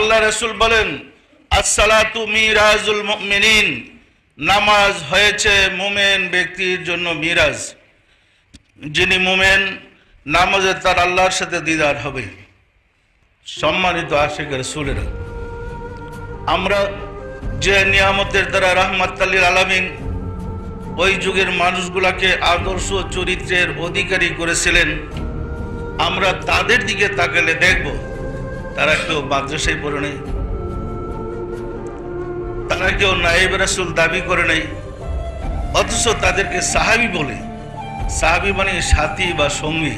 আল্লাহ রাসূল বলেন, আসসালাতু মিরাজুল মুমিনিন, নামাজ হয়েছে মুমিন ব্যক্তির জন্য মিরাজ। যিনি মুমিন, নামাজে তার আল্লাহর সাথে দিদার হবে। সম্মানিত আশিক রাসূলেরা, আমরা যে নিয়ামতের দ্বারা রাহমাতুল লিল আলামিন ওই যুগের মানুষগুলাকে আদর্শ চরিত্রের অধিকারী করেছিলেন, আমরা তাদের দিকে তাকালে দেখব তারা কেউ মাদ্রাসায় পড়ে নেই, তারা কেউ নায়েব রাসূল দাবি করে নেই, অথচ তাদেরকে সাহাবী বলে। সাহাবী মানে সাথী বা সঙ্গী।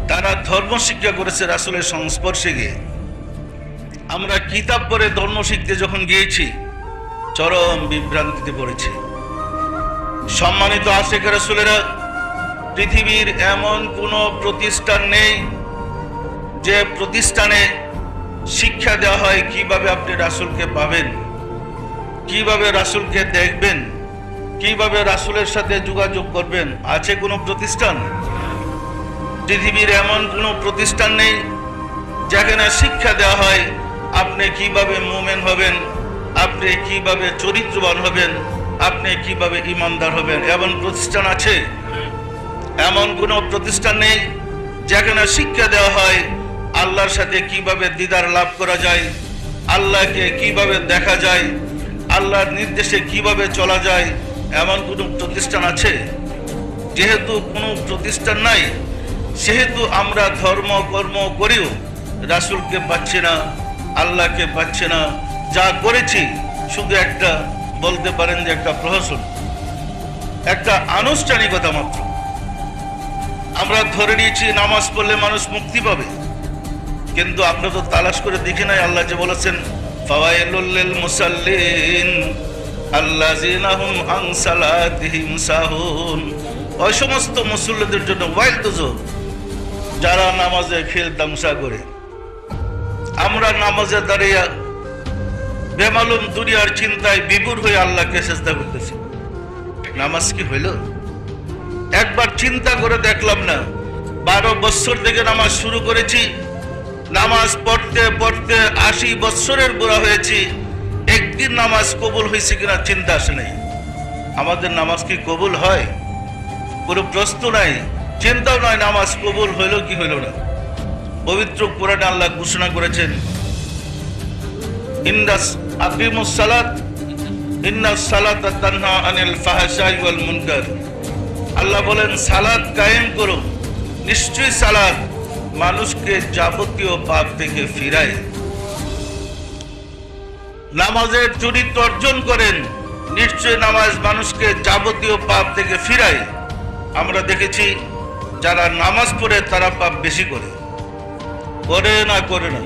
তারা ধর্ম শিক্ষা করেছে রাসূলের সংস্পর্শে গিয়ে। আমরা কিতাব পড়ে ধর্ম শিখতে যখন গিয়েছি, চরম বিভ্রান্তিতে পড়েছি। সম্মানিত আশিক রাসূলেরা, পৃথিবীর এমন কোনো প্রতিষ্ঠান নেই যে প্রতিষ্ঠানে শিক্ষা দেওয়া হয় কিভাবে আপনি রাসূলকে পাবেন, কিভাবে রাসূলকে দেখবেন, কিভাবে রাসূলের সাথে যোগাযোগ করবেন। আছে কোনো প্রতিষ্ঠান? পৃথিবীর এমন কোনো প্রতিষ্ঠান নেই যেখানে শিক্ষা দেওয়া হয় আপনি কিভাবে মুমিন হবেন, আপনি কিভাবে চরিত্রবান হবেন, আপনি কিভাবে ইমানদার হবেন। এমন প্রতিষ্ঠান আছে? এমন কোনো প্রতিষ্ঠান নেই যেখানে শিক্ষা দেওয়া হয় আল্লাহর সাথে কিভাবে দিদার লাভ করা যায়, আল্লাহকে কিভাবে দেখা যায়, আল্লাহর নির্দেশে কিভাবে চলা যায়। এমন কোনো প্রতিষ্ঠান আছে? যেহেতু কোনো প্রতিষ্ঠান নাই, সেহেতু আমরা ধর্ম কর্ম করেও রাসূলকে পাচ্ছি না, আল্লাহকে পাচ্ছি না। যা করেছি শুধু একটা, বলতে পারেন যে একটা প্রহসন, একটা আনুষ্ঠানিকতা মাত্র। আমরা ধরে নিয়েছি নামাজ পড়লে মানুষ মুক্তি পাবে, কিন্তু আমরা তো তালাশ করে দেখি নাই। আল্লাহ যে বলেছেন, ফাওয়াইলুল লিল মুসাল্লিন আল্লাযিনা হুম আন সালাতিহিম সাহুন, ওই সমস্ত মুসল্লিদের জন্য ওয়াইল দুজক, যারা নামাজে খেল তামসা করে। আমরা নামাজে দাঁড়িয়ে বেমালুম দুনিয়ার চিন্তায় বিভোর হয়ে আল্লাহকে সিজদা করতেছি। নামাজ কি হইল? একবার চিন্তা করে দেখলাম না? 12 বছর থেকে নামাজ শুরু করেছি, নামাজ পড়তে পড়তে 80 বছরের বুড়া হয়েছি, একদিন নামাজ কবুল হয়েছে কিনা চিন্তা আসে নাই। আমাদের নামাজ কি কবুল হয়? কোনো প্রশ্ন নাই, চিন্তাও নয় নামাজ কবুল হইল কি হইল না। পবিত্র কোরআনে আল্লাহ ঘোষণা করেছেন, ইন্নাস আকিমুস সালাত ইন্নাস সালাতা তানহা আনিল ফাহশাই ওয়াল মুনকার। আল্লাহ বলেন, সালাত কায়েম করো, নিশ্চয়ই সালাত মানুষকে যাবতীয় পাপ থেকে ফিরায়। নামাজের চরিত্র অর্জন করেন, নিশ্চয় নামাজ মানুষকে যাবতীয় পাপ থেকে ফিরায়। আমরা দেখেছি যারা নামাজ পড়ে তারা পাপ বেশি করে। করে না? করে না?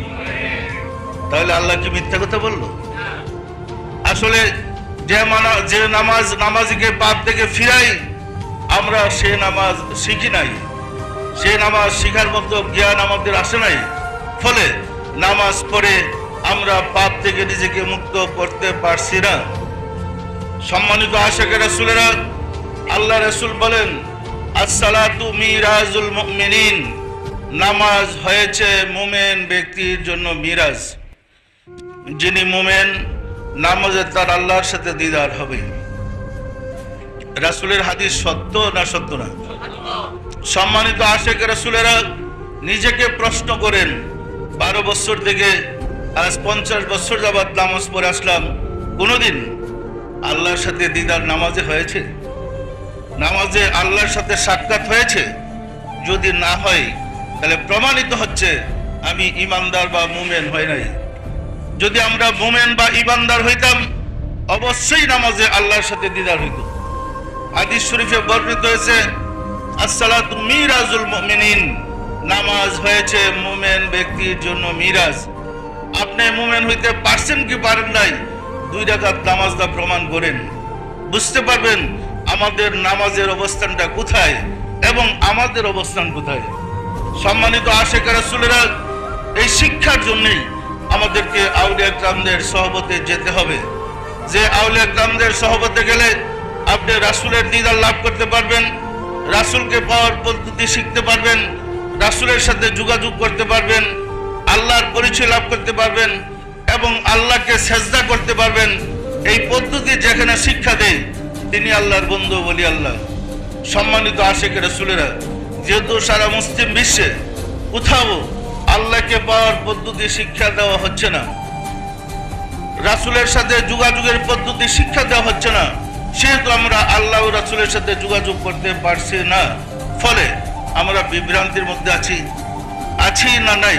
তাহলে আল্লাহ কি মিথ্যা কথা বললো? আসলে যে নামাজকে পাপ থেকে ফিরাই, আমরা সে নামাজ শিখি নাই, সে নামাজ শিখার মতো জ্ঞান আমাদের আসে নাই। ফলে নামাজ পড়ে আমরা পাপ থেকে নিজেকে মুক্ত করতে পারছি না। সম্মানিত আশিক রাসূলেরা, আল্লাহ রাসূল বলেন, আসসালাতু মিরাজুল মুমিনিন, নামাজ হয়েছে মুমিন ব্যক্তির জন্য মিরাজ। যিনি মুমিন, নামাজে তার আল্লাহর সাথে দিদার হবে। রাসূলের হাদিস সত্য না সত্য না? সম্মানিত আশিক রাসূলেরা, নিজেকে প্রশ্ন করেন, 12 বছর থেকে আজ 50 বছর যাবৎ নামাজ পড়ে আসলাম, কোনোদিন আল্লাহর সাথে দিদার নামাজে হয়েছে? নামাজে আল্লাহর সাথে সাক্ষাৎ হয়েছে? যদি না হয় তাহলে প্রমাণিত হচ্ছে আমি ইমানদার বা মুমিন হই নাই। যদি আমরা মুমিন বা ইমানদার হইতাম, অবশ্যই নামাজে আল্লাহর সাথে দিদার হইত। হাদিস শরীফে বর্ণিত হয়েছে, আসসালাতু মিরাজুল মুমিনিন, নামাজ হয়েছে মুমিন ব্যক্তির জন্য মিরাজ। আপনি মুমিন হইতে পারছেন কি পারেন নাই, 2 রাকাত নামাজ দা প্রমাণ করেন, বুঝতে পারবেন আমাদের নামাজের অবস্থানটা কোথায় এবং আমাদের অবস্থান কোথায়। সম্মানিত আশিক রাসূলেরা, এই শিক্ষার জন্যই আমাদেরকে আউলিয়া কিরামদের সহবতে যেতে হবে। যে আউলিয়া কিরামদের সহবতে গেলে আপনি রাসূলের দিদার লাভ করতে পারবেন, রাসূলকে পাওয়ার পদ্ধতি শিখতে পারবেন, রাসূলের সাথে যোগাযোগ করতে পারবেন, আল্লাহর পরিচয় লাভ করতে পারবেন এবং আল্লাহকে সেজদা করতে পারবেন, এই পদ্ধতি যেখানে শিক্ষা দেয় তিনি আল্লাহর বন্ধু বলি আল্লাহ। সম্মানিত আশিক রাসূলেরা, যেহেতু সারা মুসলিম বিশ্বে কোথাও আল্লাহকে পাওয়ার পদ্ধতি শিক্ষা দেওয়া হচ্ছে না, রাসূলের সাথে যোগাযোগের পদ্ধতি শিক্ষা দেওয়া হচ্ছে না, সেহেতু আমরা আল্লাহ ও রাসূলের সাথে যোগাযোগ করতে পারছি না। ফলে আমরা বিভ্রান্তির মধ্যে আছি না নাই?